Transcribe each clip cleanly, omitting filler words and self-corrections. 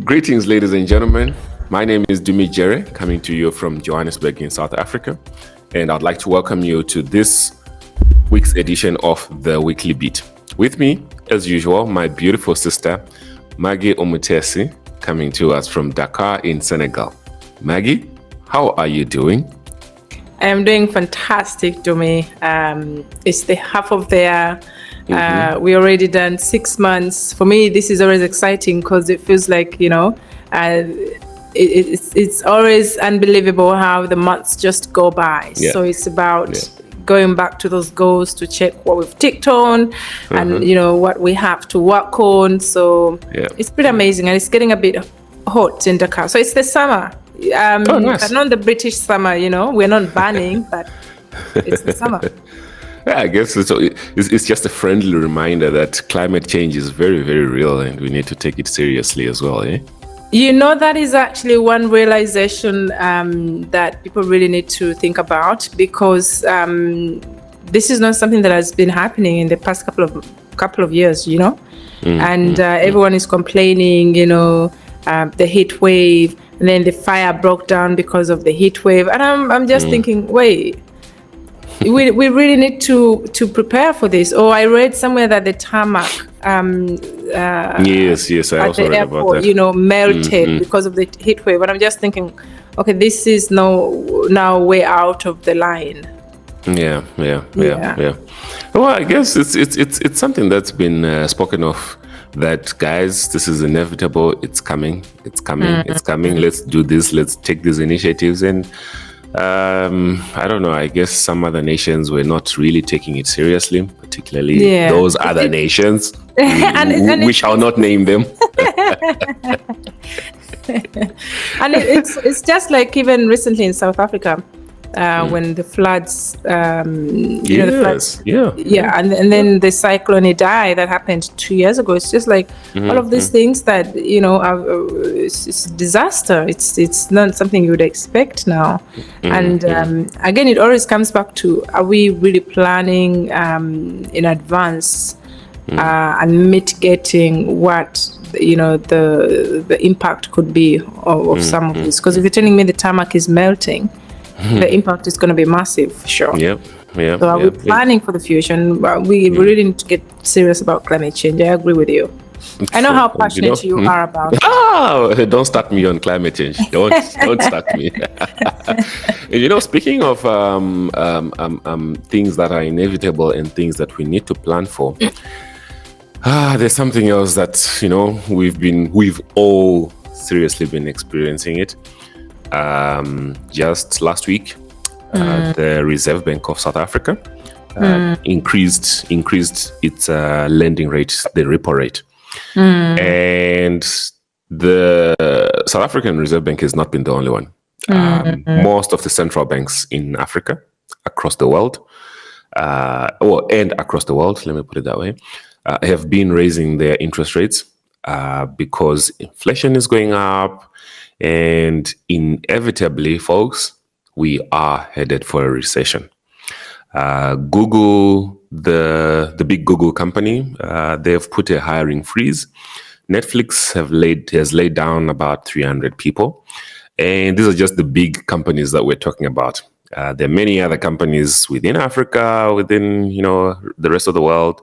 Greetings, ladies and gentlemen. My name is Dumi Jere, coming to you from Johannesburg in South Africa. And I'd like to welcome you to this week's edition of The Weekly Beat. With me, as usual, my beautiful sister, Maggie Omutesi, coming to us from Dakar in Senegal. Maggie, how are you doing? I am doing fantastic, Dumi. It's the half of the year. We already done 6 months. For me, this is always exciting because it feels like, it's always unbelievable how the months just go by. Yeah. So it's about going back to those goals to check what we've ticked on and, what we have to work on. So it's pretty amazing. And it's getting a bit hot in Dakar. So it's the summer. Nice. But not the British summer, we're not burning, but it's the summer. Yeah, I guess it's just a friendly reminder that climate change is very, very real and we need to take it seriously as well, eh? That is actually one realization that people really need to think about, because this is not something that has been happening in the past couple of years, and everyone is complaining, the heat wave, and then the fire broke down because of the heat wave, and I'm just thinking, wait. We really need to prepare for this. I read somewhere that the tarmac yes, I also read about that. Melted because of the heat wave. And I'm just thinking, okay, this is now way out of the line. Yeah. Well, I guess it's something that's been spoken of, that guys, this is inevitable. It's coming. Let's do this. Let's take these initiatives. And I don't know, I guess some other nations were not really taking it seriously, particularly those other nations. We shall not name them. And it's just like even recently in South Africa, when the floods, and then the cyclone Idai that happened 2 years ago. It's just like all of these things that it's disaster. It's not something you would expect now. And again, it always comes back to: are we really planning in advance and mitigating what the impact could be of some of this? Because if you're telling me the tarmac is melting, the impact is going to be massive, for sure. So are we planning for the future? And we really need to get serious about climate change. I agree with you. I know how passionate you are about it. Oh, don't start me on climate change. Don't start me. Speaking of things that are inevitable and things that we need to plan for, there's something else that we've all seriously been experiencing it. Just last week, the Reserve Bank of South Africa increased its lending rate, the repo rate. And the South African Reserve Bank has not been the only one. Most of the central banks in Africa, across the world, let me put it that way, have been raising their interest rates because inflation is going up. And inevitably, folks, we are headed for a recession. Google, the big Google company, they've put a hiring freeze. Netflix has laid down about 300 people. And these are just the big companies that we're talking about. There are many other companies within Africa, within the rest of the world,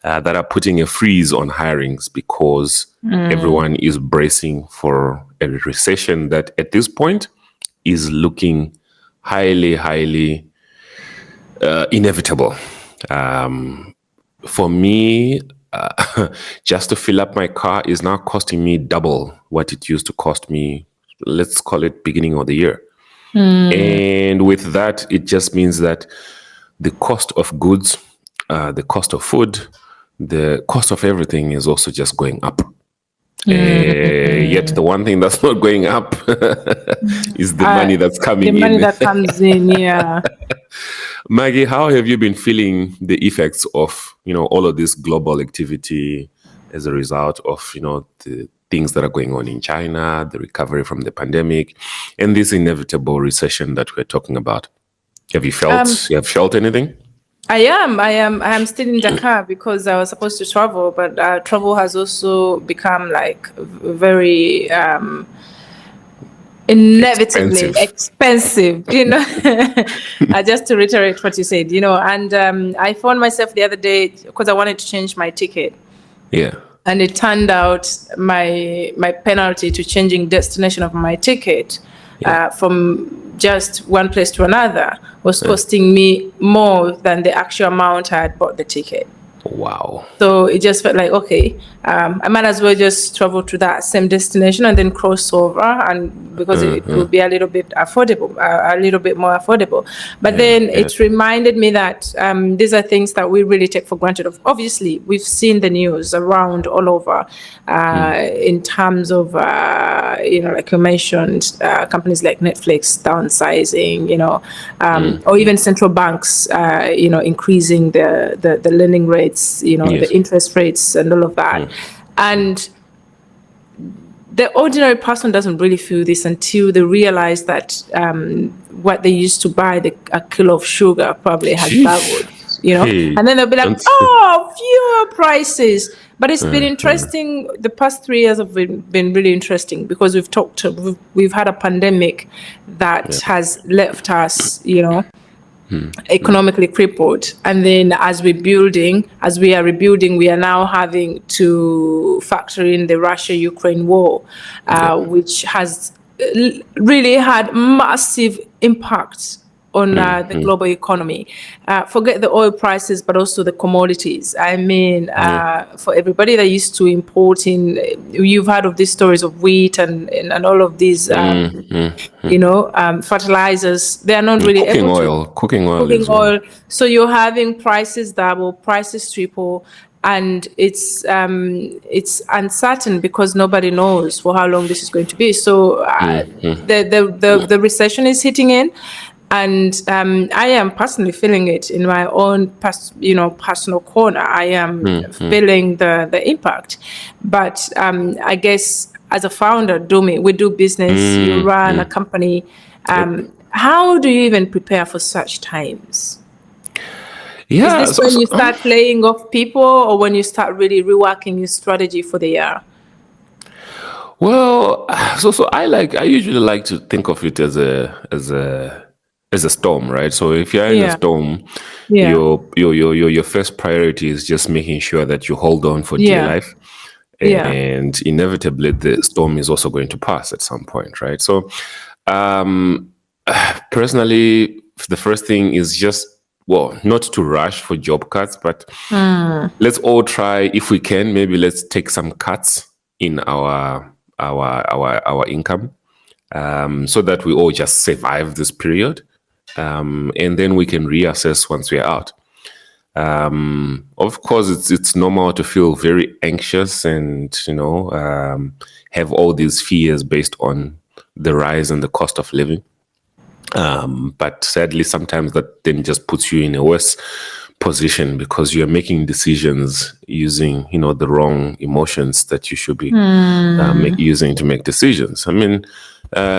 that are putting a freeze on hirings because everyone is bracing for a recession that at this point is looking highly, highly inevitable. For me, just to fill up my car is now costing me double what it used to cost me, let's call it beginning of the year. And with that, it just means that the cost of goods, the cost of food, the cost of everything is also just going up. Yet the one thing that's not going up is the money that's coming in. The money that comes in, yeah. Maggie, how have you been feeling the effects of, all of this global activity as a result of, things that are going on in China, the recovery from the pandemic, and this inevitable recession that we're talking about. Have you felt anything? I am still in Dakar because I was supposed to travel, but travel has also become like very inevitably Expensive. expensive, you know. Just to reiterate what you said, you know, and I found myself the other day because I wanted to change my ticket. Yeah. And it turned out my penalty to changing destination of my ticket from just one place to another was costing me more than the actual amount I had bought the ticket. Wow. So it just felt like, okay, I might as well just travel to that same destination and then cross over, and because it will be a little bit affordable, a little bit more affordable. But then it reminded me that these are things that we really take for granted. Obviously, we've seen the news around all over in terms of, you know, like you mentioned, companies like Netflix downsizing, you know, or even central banks, you know, increasing the lending rates, you know, the interest rates and all of that. And the ordinary person doesn't really feel this until they realize that what they used to buy, a kilo of sugar probably has doubled, you know. Hey, And then they'll be like, don't- oh, fuel prices. But it's been interesting. The past 3 years have been really interesting because we've had a pandemic that has left us, you know, economically crippled, and then as we are rebuilding, we are now having to factor in the Russia-Ukraine war, which has really had massive impacts on the global economy. Forget the oil prices, but also the commodities. I mean, for everybody that used to import in, you've heard of these stories of wheat and all of these, you know, fertilizers. They are not really cooking able to. oil. Cooking oil Cooking as well. oil. So you're having prices double, prices triple, and it's uncertain because nobody knows for how long this is going to be. So the recession is hitting in, and I am personally feeling it in my own personal corner. I am feeling the impact, but I guess as a founder, we do business. You run a company. How do you even prepare for such times? Is Yeah. this when you start laying off people, or when you start really reworking your strategy for the year? Well, so I usually like to think of it as a storm, right? So if you're in a Yeah. storm, Yeah. your first priority is just making sure that you hold on for dear Yeah. life. Yeah. And inevitably the storm is also going to pass at some point, right? So personally, the first thing is just, well, not to rush for job cuts, but let's all try, if we can, maybe let's take some cuts in our income, so that we all just survive this period, and then we can reassess once we're out. Of course, it's normal to feel very anxious and, you know, have all these fears based on the rise in the cost of living. But sadly, sometimes that then just puts you in a worse position because you're making decisions using, you know, the wrong emotions that you should be using to make decisions. I mean,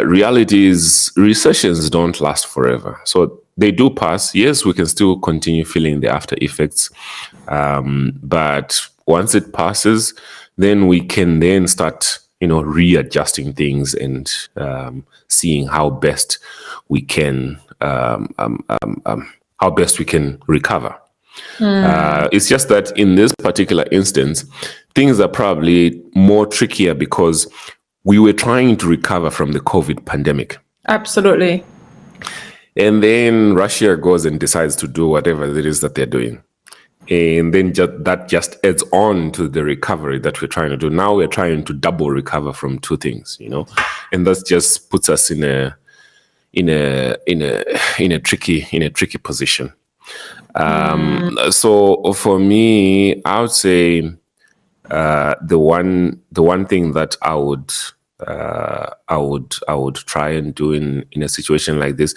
reality is recessions don't last forever. So they do pass. Yes, we can still continue feeling the after effects. But once it passes, then we can then start, you know, readjusting things and seeing how best we can recover. It's just that in this particular instance, things are probably more trickier because we were trying to recover from the COVID pandemic. Absolutely. And then Russia goes and decides to do whatever it is that they're doing. And then that just adds on to the recovery that we're trying to do. Now we're trying to double recover from two things, you know, and that just puts us in a tricky position. So for me, I would say the one thing that I would try and do in a situation like this,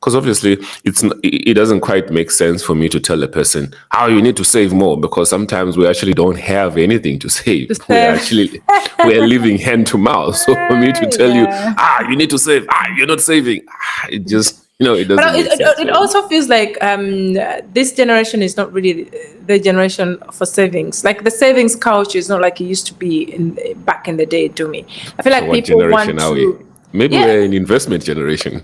because obviously it doesn't quite make sense for me to tell a person how you need to save more, because sometimes we actually don't have anything to save. We're living hand to mouth. So for me to tell you, Yeah. you need to save, you're not saving, it just, it doesn't But make sense. it also feels like this generation is not really the generation for savings. Like the savings culture is not like it used to be back in the day. To me, I feel So like what people generation want are we? to. Maybe Yeah. we're an investment generation.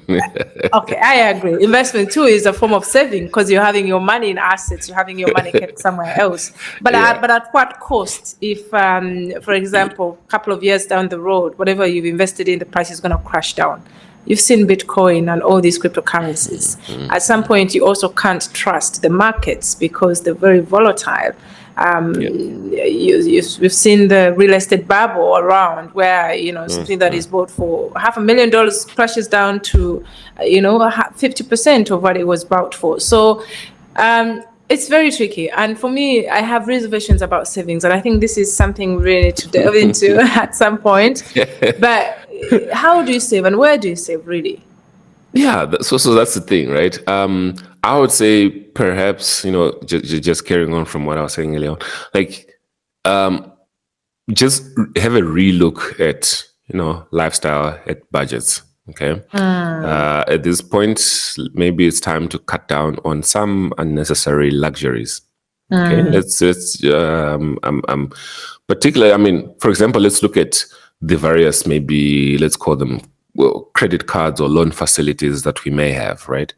Okay, I agree. Investment too is a form of saving because you're having your money in assets, you're having your money kept somewhere else. But Yeah. but at what cost? If, for example, a couple of years down the road, whatever you've invested in, the price is going to crash down. You've seen Bitcoin and all these cryptocurrencies. At some point, you also can't trust the markets because they're very volatile. We've seen the real estate bubble around where, something that is bought for $500,000 crashes down to, 50% of what it was bought for. So it's very tricky. And for me, I have reservations about savings. And I think this is something we really need to delve into at some point. But how do you save and where do you save, really? Yeah, so that's the thing, right? I would say perhaps, just carrying on from what I was saying earlier, like just have a relook at, lifestyle, at budgets. Okay. At this point, maybe it's time to cut down on some unnecessary luxuries. Okay. Particularly, I mean, for example, let's look at the various, maybe let's call them credit cards or loan facilities that we may have, right?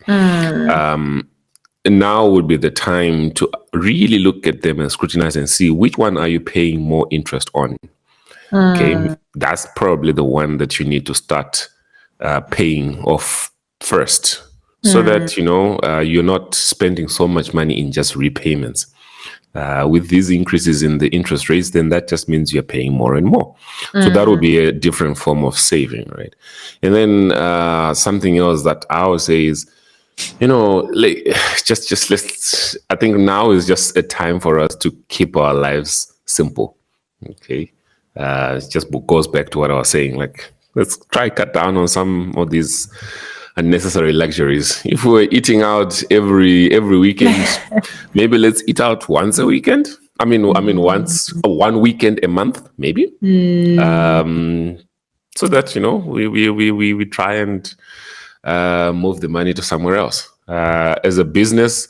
Now would be the time to really look at them and scrutinize and see which one are you paying more interest on. Okay, that's probably the one that you need to start paying off first, so that you're not spending so much money in just repayments. With these increases in the interest rates, then that just means you're paying more and more. So that would be a different form of saving, right? And then something else that I would say is, like just let's. I think now is just a time for us to keep our lives simple. Okay, it just goes back to what I was saying. Like, let's try cut down on some of these unnecessary luxuries. If we're eating out every weekend, maybe let's eat out once a weekend. I mean, once one weekend a month, maybe. So that we try and move the money to somewhere else. As a business,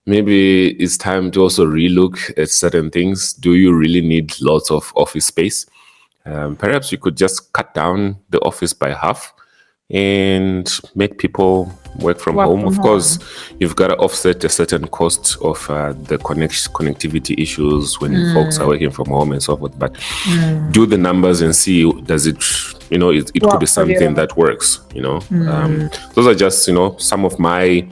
maybe it's time to also relook at certain things. Do you really need lots of office space? Perhaps you could just cut down the office by half and make people work from home. Of course, you've got to offset a certain cost of the connectivity issues when folks are working from home and so forth. But do the numbers and see, does it, it could be something that works. Those are just, some of my,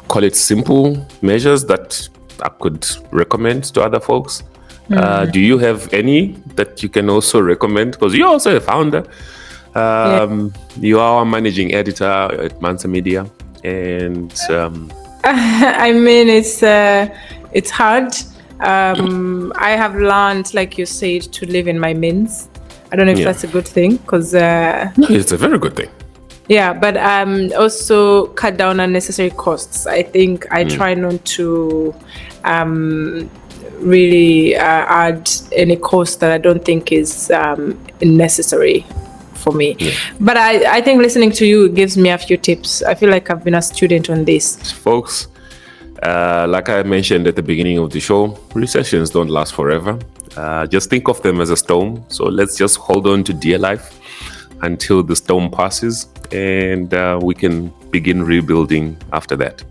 call it simple measures that I could recommend to other folks. Do you have any that you can also recommend? Because you're also a founder. You are a managing editor at Mansa Media, and I mean, it's hard. I have learned, like you said, to live in my means. I don't know if that's a good thing, because it's a very good thing. Yeah, but also cut down unnecessary costs. I think I try not to really add any cost that I don't think is necessary for me. But I think listening to you gives me a few tips. I feel like I've been a student on this. Folks, like I mentioned at the beginning of the show, recessions don't last forever. Just think of them as a storm. So let's just hold on to dear life until the storm passes, and we can begin rebuilding after that.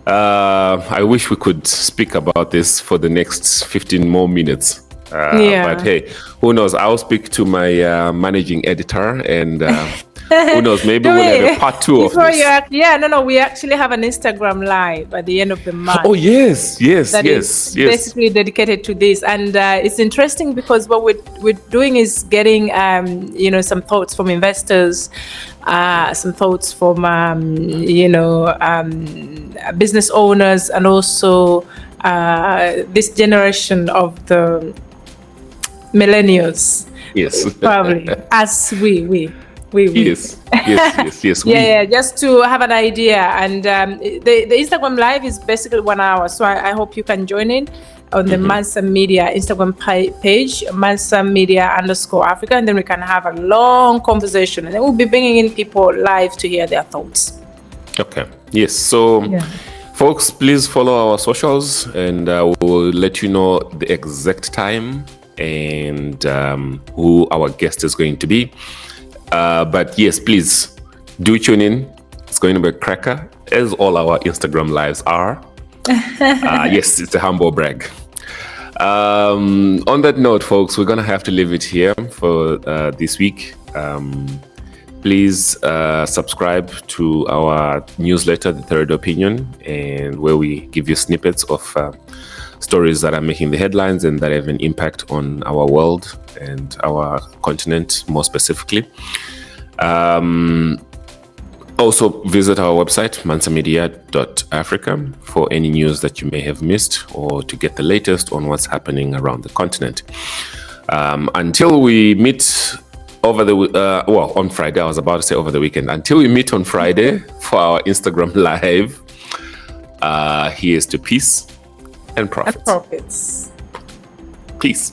I wish we could speak about this for the next 15 more minutes. But hey, who knows? I'll speak to my managing editor, and who knows? Maybe we'll have a part 2 of this. We actually have an Instagram live at the end of the month. Oh yes. Basically dedicated to this, and it's interesting because what we're doing is getting some thoughts from investors, some thoughts from business owners, and also this generation of the millennials. Yes, probably as we Yes, yes, yes. Yeah, just to have an idea. And the Instagram live is basically 1 hour. So I hope you can join in on the Mansa Media Instagram page, Mansa Media _Africa. And then we can have a long conversation. And then we'll be bringing in people live to hear their thoughts. Okay. Yes. So, folks, please follow our socials and we'll let you know the exact time and who our guest is going to be. But yes, please do tune in. It's going to be a cracker, as all our Instagram lives are. Yes, it's a humble brag. On that note, folks, we're going to have to leave it here for this week. Please subscribe to our newsletter, The Third Opinion, and where we give you snippets of stories that are making the headlines and that have an impact on our world and our continent more specifically. Also visit our website, mansamedia.africa, for any news that you may have missed or to get the latest on what's happening around the continent. Until we meet on Friday, I was about to say over the weekend. Until we meet on Friday for our Instagram live, here's to peace and profits. Peace.